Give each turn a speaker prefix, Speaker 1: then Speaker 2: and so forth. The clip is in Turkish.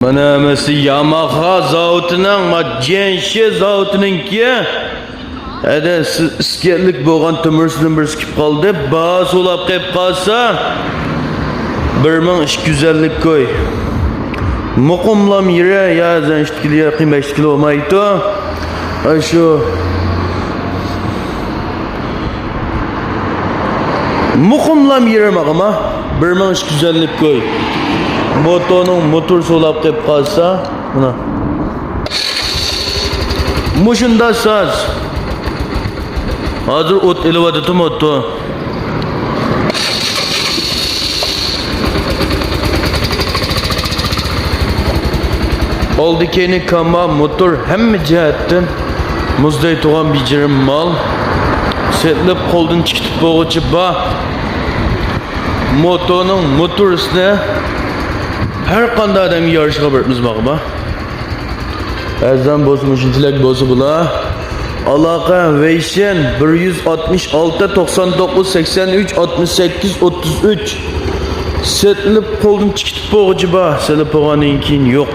Speaker 1: Mana emasi Yamaha zavodining, Genshi zavodininki. Ada iskerlik bo'lgan timirsini bir sikib qoldi. Bas ulab qolib qolsa 1250 koy. Muqimlam yere ya zanshtikliya qiymashtikli olmaydi. Shu muqimlam yere maqama 1250 koy. Motorning motor so'lab qolib qolsa, mana mushunda saz. Hozir o't elivadi motor. Oldikeni kama motor hamma jihatdan muzday tug'an bijirim mal. Setlib qo'ldan chiqib bo'g'ichi ba. Motorning motorisini her qanday adam yarışga birimiz ba. Azam bo'lsin, shunchalik bo'lsa bular. Aloqa Veyshen 166 99 83 68 33. Setlib qo'ldan chiqib bo'g'ichi ba. Seni bo'lgandan keyin yo'q.